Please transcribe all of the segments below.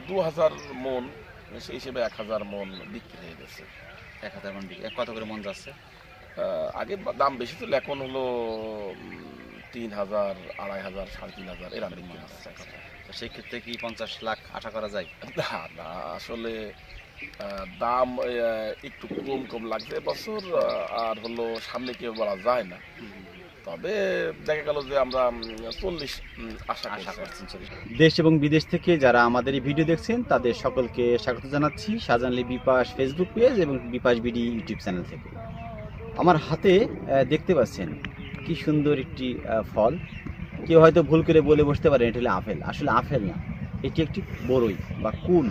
2000 মন, সেই হিসেবে 1000 মন বিক্রি হয়ে গেছে। 1000 মন বিক্রি। কত করে মন যাচ্ছে? আগে দাম বেশি ছিল, এখন হলো 3000, 2500, 3500 এরকম বিক্রি হচ্ছে। তো সেই ক্ষেত্রে কি 50 লাখ আশা করা যায়? না না, আসলে দাম একটু কম কম লাগছে এবছর, আর হলো সামনে কেউ বলা যায় না। তবে দেখা গেল যে আমরা 40 আশা করছি। দেশ এবং বিদেশ থেকে যারা আমাদের এই ভিডিও দেখছেন তাদের সকলকে স্বাগত জানাচ্ছি শাহজাহান বিপাশ ফেসবুক পেজ এবং বিপাশ বিডি ইউটিউব চ্যানেল থেকে। আমার হাতে দেখতে পাচ্ছেন কি সুন্দর একটি ফল। কেউ হয়তো ভুল করে বলে বসতে পারেন এটা হলো আপেল। আসলে আপেল না, এটি একটি বরই বা কুল।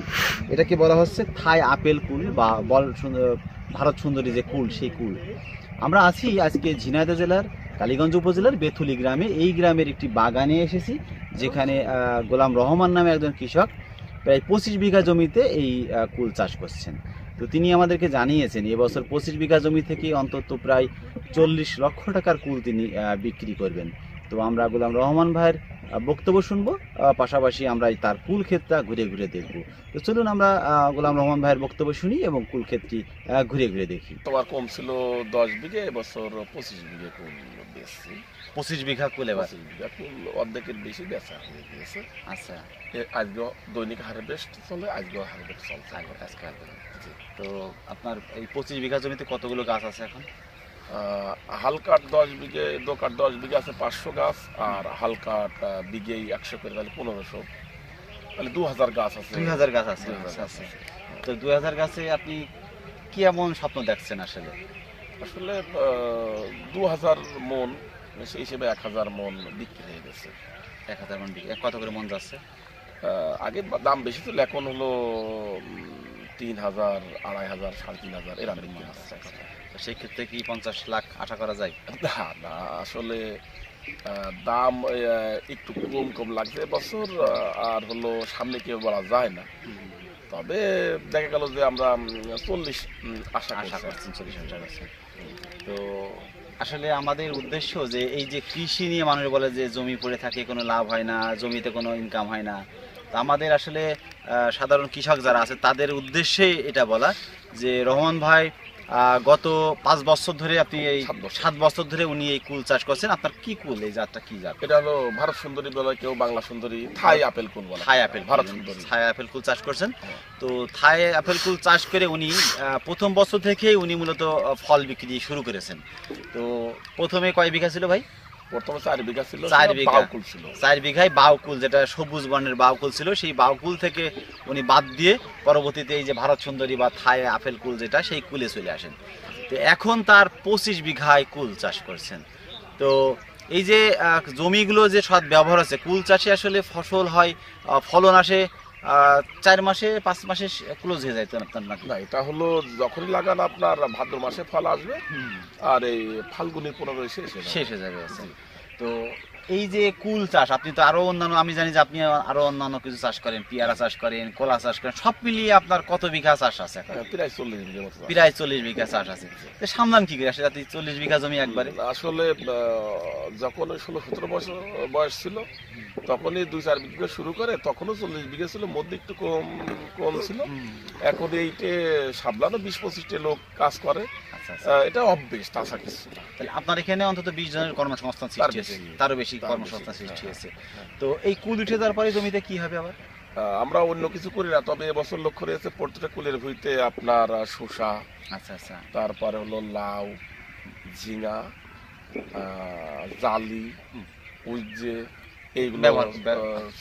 এটাকে বলা হচ্ছে থাই আপেল কুল বা ভারত সুন্দরী যে কুল, সেই কুল। আমরা আছি আজকে ঝিনাইদহ জেলার কালীগঞ্জ উপজেলার বেথুলি গ্রামে। এই গ্রামের একটি বাগানে এসেছি, যেখানে গোলাম রহমান নামে একজন কৃষক প্রায় 25 বিঘা জমিতে এই কুল চাষ করছেন। তো তিনি আমাদেরকে জানিয়েছেন এবছর 25 বিঘা জমি থেকে অন্তত প্রায় 40 লক্ষ টাকার কুল তিনি বিক্রি করবেন। তো আমরা গোলাম রহমান ভাইয়ের বক্তব্য শুনবো, পাশাপাশি আমরা তার কুল ক্ষেতটা ঘুরে ঘুরে দেখব। তো চলুন আমরা গোলাম রহমান ভাইয়ের বক্তব্য শুনি এবং কুল ক্ষেতটি ঘুরে ঘুরে দেখি। তোমার কম ছিল 10 বিঘে, এবছর 25 বিঘে কুল বেশি। 25 বিঘা কুল, এবার 25 বিঘা কুল অর্ধেকের বেশি বেচা হয়ে গেছে। আচ্ছা, আজকে দৈনিক হারভেস্ট চলে, আজকে হারভেস্ট চলছে। আজকে তো আপনার এই 25 বিঘা জমিতে কতগুলো গাছ আছে এখন? হালকাট 10 বিঘে, দোকাট 10 বিঘে আছে 500 গাছ, আর হালকাট বিঘেই 100 করে, তাহলে 1500, তাহলে 2000 গাছ আছে। 2000 গাছ আছে। 2000 গাছ আছে। তো 2000 গাছে আপনি কি এমন স্বপ্ন দেখছেন? আসলে 2000 মন, সেই হিসেবে 1000 মন বিক্রি হয়ে গেছে। 1000 মন বিক্রি। কত করে মন যাচ্ছে? আগে দাম বেশি ছিল, এখন হলো 3000, 2500, 3500 এরকম বিক্রি হচ্ছে। তো সেই ক্ষেত্রে কি 50 লাখ আশা করা যায়? না না, আসলে দাম একটু কম কম লাগছে এবছর, আর হলো সামনে কেউ বলা যায় না। তবে দেখা গেল যে আমরা 40 আশা করছি। 40 হাজার আছে। তো আসলে আমাদের উদ্দেশ্য যে এই যে কৃষি নিয়ে মানুষ বলে যে জমি পড়ে থাকে, কোনো লাভ হয় না, জমিতে কোনো ইনকাম হয় না। তো আমাদের আসলে সাধারণ কৃষক যারা আছে তাদের উদ্দেশ্যে এটা বলা যে রহমান ভাই গত 5 বছর ধরে আপনি এই 7 বছর ধরে উনি এই কুল চাষ করছেন। আপনার কি কুল, এই জাতটা কি জাত? এটা হলো ভারত সুন্দরী বলে, কেউ বাংলা সুন্দরী, থাই আপেল কুল বলে। থাই আপেল, ভারত সুন্দরী থাই আপেল কুল চাষ করছেন। তো থাই আপেল কুল চাষ করে উনি প্রথম বছর থেকেই উনি মূলত ফল বিক্রি শুরু করেছেন। তো প্রথমে কয় বিঘা ছিল ভাই? প্রথমে 4 বিঘা ছিল, 4 বিঘা কুল ছিল। 4 বিঘায় বাউকুল, যেটা সবুজ বর্ণের বাউকুল ছিল, সেই বাউকুল থেকে উনি বাদ দিয়ে পরবর্তীতে এই যে ভারত সুন্দরী বা থাই আপেল কুল যেটা, সেই কুলে চলে আসেন। তো এখন তার 25 বিঘায় কুল চাষ করছেন। তো এই যে জমিগুলো যে সৎ ব্যবহার আছে, কুল চাষে আসলে ফসল হয়, ফলন আসে 4 মাসে 5 মাসে ক্লোজ হয়ে যায়। তো আপনার না, এটা হলো যখনই লাগান আপনার ভাদ্র মাসে ফল আসবে, আর এই ফাল্গুনের 15 শেষ হয়ে যাবে। তো এই যে কুল চাষ, আপনি তো আরো অন্যান্য, আমি জানি যে আপনি আরো অন্যান্য কিছু চাষ করেন, পেয়ারা চাষ করেন, কলা চাষ করেন, সব মিলিয়ে আপনার কত বিঘা চাষ আছে? প্রায় 40 বিঘা মতো। প্রায় 40 বিঘা চাষ আছে। সামলান কি করে আসলে 40 বিঘা জমি একবারে? আসলে যখন 16-17 বছর বয়স ছিল, তখনই 2-4 বিঘা শুরু করে, তখনও 40 বিঘা ছিল, মধ্যে একটু কম ছিল। এখন এইটে সামলানো 20-25টা লোক কাজ করে। এটা অভ্যেস, তাছাড়া কিছু না। তাহলে আপনার এখানে অন্তত 20 জনের কর্মসংস্থান সৃষ্টি হয়েছে, তারও বেশি কর্মসংস্থান সৃষ্টি হয়েছে। তো এই কুল উঠে যাওয়ার পরে জমিতে কি হবে আবার? আমরা অন্য কিছু করি না, তবে এবছর লক্ষ্য রয়েছে প্রত্যেকটা কুলের ভুঁইতে আপনার শসা, তারপরে হলো লাউ, ঝিঙা, জালি, উজ্জে, এইগুলো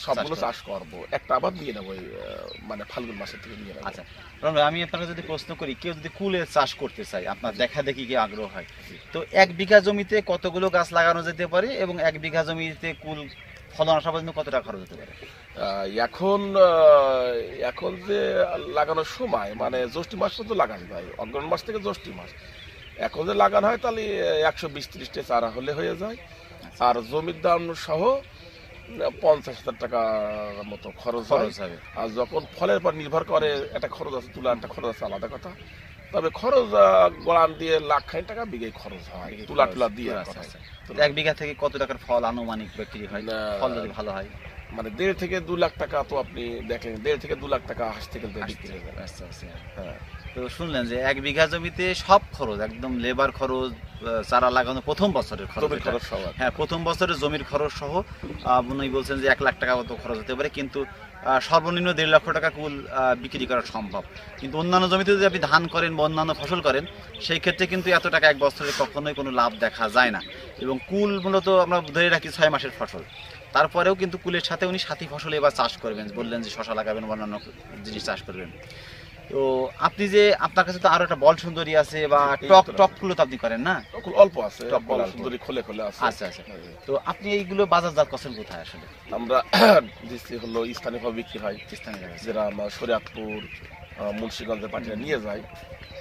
সবগুলো চাষ করবো। একটা আবার দিয়ে নেবো, মানে ফাল্গুন মাসের থেকে নিয়ে নেবো। আচ্ছা আমি আপনাকে যদি প্রশ্ন করি, কেউ যদি কুলের চাষ করতে চায়, আপনার দেখা দেখি কি আগ্রহ হয়, তো 1 বিঘা জমিতে কতগুলো গাছ লাগানো যেতে পারে এবং 1 বিঘা জমিতে কুল ফলন আসা পর্যন্ত কত টাকা খরচ হতে পারে? এখন যে লাগানোর সময়, মানে জ্যৈষ্ঠ মাস পর্যন্ত লাগানো যায়, অগ্রহণ মাস থেকে জ্যৈষ্ঠ মাস। এখন যে লাগানো হয় তাহলে 120-30টা চারা হলে হয়ে যায়। আর জমির দাম সহ 50,000 টাকার মতো খরচ হবে। আর যখন ফলের পর নির্ভর করে, একটা খরচ আছে, তুলা একটা খরচ আছে, আলাদা কথা। তবে খরচ গোড়ান দিয়ে 1,00,000 টাকা বিঘায় খরচ হয়, তুলা দিয়ে। 1 বিঘা থেকে কত টাকার ফল আনুমানিক বিক্রি হয় ফল যদি ভালো হয়? মানে 1.5 থেকে 2 লাখ টাকা তো আপনি দেখলেন, 1.5 থেকে 2 লাখ টাকা হাঁস থেকে বিক্রি হয়ে যাবে। আচ্ছা আচ্ছা। হ্যাঁ, তো শুনলেন যে 1 বিঘা জমিতে সব খরচ একদম লেবার খরচ, চারা লাগানো প্রথম বছরের খরচ, জমির খরচ সহ। হ্যাঁ প্রথম বছরের জমির খরচ সহ উনি বলছেন যে 1 লাখ টাকা মতো খরচ হতে পারে, কিন্তু সর্বনিম্ন 1.5 লক্ষ টাকা কুল বিক্রি করা সম্ভব। কিন্তু অন্যান্য জমিতে যদি আপনি ধান করেন বা অন্যান্য ফসল করেন, সেই ক্ষেত্রে কিন্তু এত টাকা এক বছরে কখনোই কোনো লাভ দেখা যায় না। এবং কুল মূলত আমরা ধরে রাখি 6 মাসের ফসল, তারপরেও কিন্তু কুলের সাথে উনি সাথী ফসল এবার চাষ করবেন, বললেন যে শশা লাগাবেন বা অন্যান্য জিনিস চাষ করবেন। তো আপনি যে আপনার কাছে তো আরো একটা বল সুন্দরী আছে বা টক ফুলও তো আপনি করেন না? অল্প আছে, টক বল অল্প। সুন্দরী খোলে আছে। আচ্ছা আচ্ছা। তো আপনি এইগুলো বাজারজাত করছেন কোথায় আসলে? আমরা দিচ্ছি হলো স্থানীয়ভাবে বিক্রি হয়, স্থানীয় জায়গায়। যেটা আমরা শরীয়তপুর, মুন্সিগঞ্জের পাঠিয়ে নিয়ে যাই।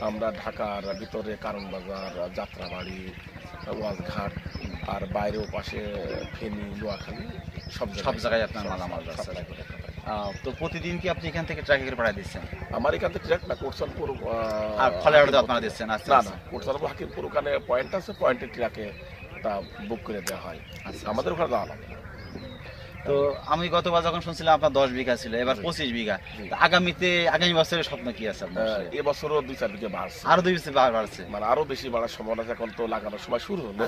আমরা ঢাকার ভিতরে কারণ বাজার, যাত্রাবাড়ি, ওয়াজঘাট, আর বাইরেও পাশে ফেনী, নোয়াখালী সব জায়গায় আপনার মালামাল যাচ্ছে। তো প্রতিদিন কি আপনি এখান থেকে ট্রাকে করে পাঠিয়ে দিচ্ছেন? আমার এখান থেকে ট্রাক না, কোটসানপুর আর ফলের আপনারা দিচ্ছেন? আচ্ছা না আচ্ছা। না, কোটসানপুর হাকিমপুর ওখানে পয়েন্ট আছে, পয়েন্টের ট্রাকে তা বুক করে দেওয়া হয়। আচ্ছা, আমাদের ওখানে যাওয়া লাগে না। তো আমি গতবার যখন শুনছিলাম আপনার 10 বিঘা ছিল, এবার 25 বিঘা। তো আগামী বছরের স্বপ্ন কি আছে আপনার? এবছরও 2-4 বিঘে বাড়ছে, আরো 2 বিঘা বাড়ছে, মানে আরো বেশি বাড়ার সম্ভাবনা আছে। এখন তো লাগানোর সময় শুরু হলো,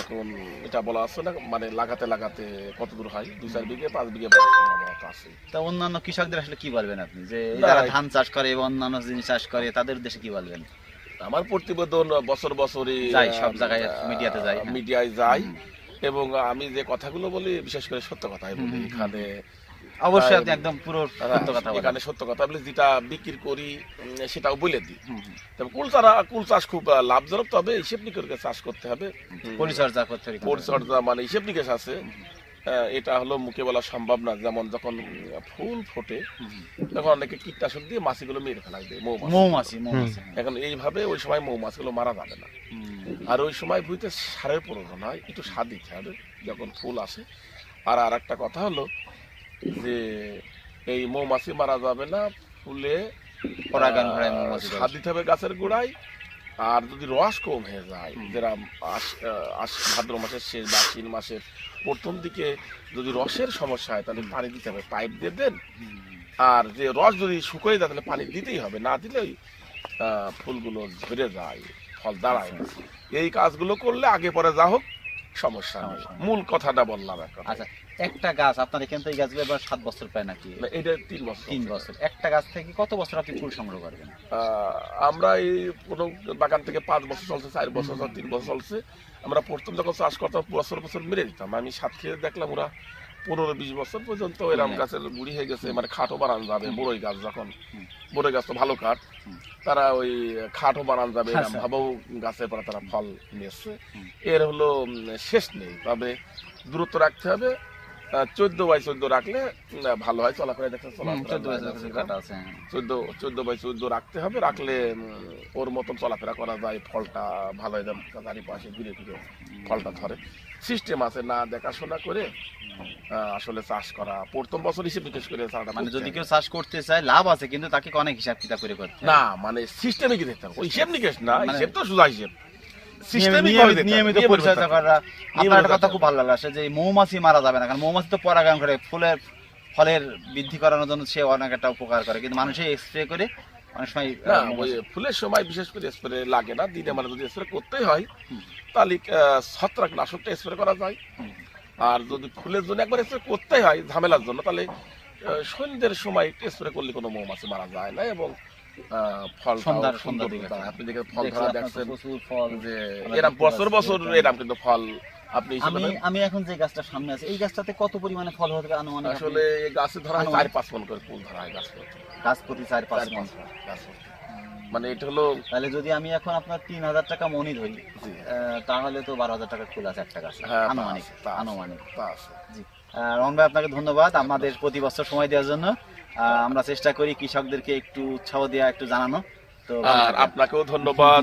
এখন এটা বলা আছে না, মানে লাগাতে লাগাতে কত দূর হয়, 2-4 বিঘে 5 বিঘে বাড়ার সম্ভাবনা তো আছে। তা অন্যান্য কৃষকদের আসলে কি বলবেন আপনি, যে না, যারা ধান চাষ করে এবং অন্যান্য জিনিস চাষ করে, তাদের উদ্দেশ্যে কি বলবেন? আমার প্রতিবেদন বছরই যাই সব জায়গায়, মিডিয়াতে যাই, মিডিয়ায় যাই, এবং আমি যে কথাগুলো বলি বিশেষ করে সত্য কথাই বলি। এখানে অবশ্যই আপনি একদম পুরো সত্য কথা বলেন। এখানে সত্য কথা বলি, যেটা বিক্রি করি সেটাও বলে দিই। হুম, তবে কুল চাষ খুব লাভজনক, তবে হিসেব নিকেশ চাষ করতে হবে, পরিচর্যা করতে হবে। পরিচর্যা মানে হিসেব নিকেশ আছে। এটা হলো মুখে বলা সম্ভব না। যেমন যখন ফুল ফোটে তখন অনেকে কীটনাশক দিয়ে মাছিগুলো মেরে ফেলা যায়, মৌমাছি। এখন এইভাবে ওই সময় মৌমাছিগুলো মারা যাবে না। আর ওই সময় ভুঁইতে সারের প্রয়োজন হয়, একটু সার দিতে হবে যখন ফুল আসে। আর একটা কথা হলো যে এই মৌমাছি মারা যাবে না, ফুলে পরাগায়ন ঘটায় মৌমাছি সার দিতে হবে গাছের গোড়ায়। আর যদি রস কম হয়ে যায়, যেটা ভাদ্র মাসের শেষ বা আশ্বিন মাসের প্রথম দিকে যদি রসের সমস্যা হয়, তাহলে পানি দিতে হবে, পাইপ দিয়ে দেন। আর যে রস যদি শুকিয়ে যায়, তাহলে পানি দিতেই হবে, না দিলে ওই ফুলগুলো ঝরে যায়, ফল দাঁড়ায় না। এই কাজগুলো করলে আগে পরে যা হোক সমস্যা নেই। মূল কথাটা বললাম এখন। আচ্ছা, একটা গাছ আপনার এখান থেকে গাছগুলো এবার 7 বছর প্রায় নাকি? এটা 3 বছর। 3 বছর। একটা গাছ থেকে কত বছর আপনি ফুল সংগ্রহ করবেন? আমরা এই কোনো বাগান থেকে 5 বছর চলছে, 4 বছর, 3 বছর চলছে। আমরা প্রথম যখন চাষ করতাম বছর মেরে দিতাম। আমি সাত খেয়ে দেখলাম ওরা 15-20 বছর পর্যন্ত এরকম গাছের গুড়ি হয়ে গেছে, মানে খাটও বানানো যাবে। বড়ই গাছ যখন, বড়ই গাছ তো ভালো কাঠ, তারা ওই খাটও বানানো যাবে এরকম ভাবেও গাছের পরে তারা ফল নিয়েছে। এর হলো শেষ নেই, তবে দূরত্ব রাখতে হবে। 14x14 রাখলে ভালো হয়, চলাফেরা দেখতে 14x14 রাখতে হবে। রাখলে ওর মতন চলাফেরা করা যায়, ফলটা ভালো হয়, চারিপাশে ঘুরে ঘুরে ফলটা ধরে। সিস্টেম আছে, না দেখাশোনা করে আসলে চাষ করা প্রথম বছর হিসেবে বিশেষ করে। মানে যদি কেউ চাষ করতে চায় লাভ আছে, কিন্তু তাকে অনেক হিসাব কিতাব করে করতে না, মানে সিস্টেমে কি দেখতে হবে, ওই হিসেব নিকেশ না, হিসেব তো সোজা হিসেব। নিয়মিত পরিচর্যা করা। আপনার একটা কথা খুব ভালো লাগলো যে মৌমাছি মারা যাবে না, কারণ মৌমাছি তো পরাগায়ন করে, ফলের বৃদ্ধি করানোর জন্য সে অনেক একটা উপকার করে, কিন্তু মানুষে স্প্রে করে অনেক সময় না, ওই ফুলের সময় বিশেষ করে স্প্রে লাগে না। দিনে মানে যদি স্প্রে করতেই হয়, তাহলে ছত্রাকনাশকটা স্প্রে করা যায়। আর যদি ফুলের জন্য একবার স্প্রে করতেই হয় ঝামেলার জন্য, তাহলে সন্ধ্যের সময় স্প্রে করলে কোনো মৌমাছি মারা যায় না। এবং ফল সুন্দর দিকে আপনি দেখে ফল ধরা দেখছেন, যে এরকম বছর এরকম কিন্তু ফল আপনি। আমি এখন যে গাছটা সামনে আছে, এই গাছটাতে কত পরিমাণে ফল হতে পারে আনুমানিক? আসলে এই গাছে ধরা 4-5 মণ করে ফুল ধরা হয় গাছ প্রতি 4-5 মণ। মানে এটা হলো, তাহলে যদি আমি এখন আপনার 3000 টাকা মণি ধরি, তাহলে তো 12,000 টাকার ফুল আছে একটা গাছে আনুমানিক। জি, রমন ভাই আপনাকে ধন্যবাদ আমাদের প্রতি বছর সময় দেওয়ার জন্য। আমরা চেষ্টা করি কৃষকদেরকে একটু উৎসাহ দেওয়া, একটু জানানো। তো আপনাকেও ধন্যবাদ।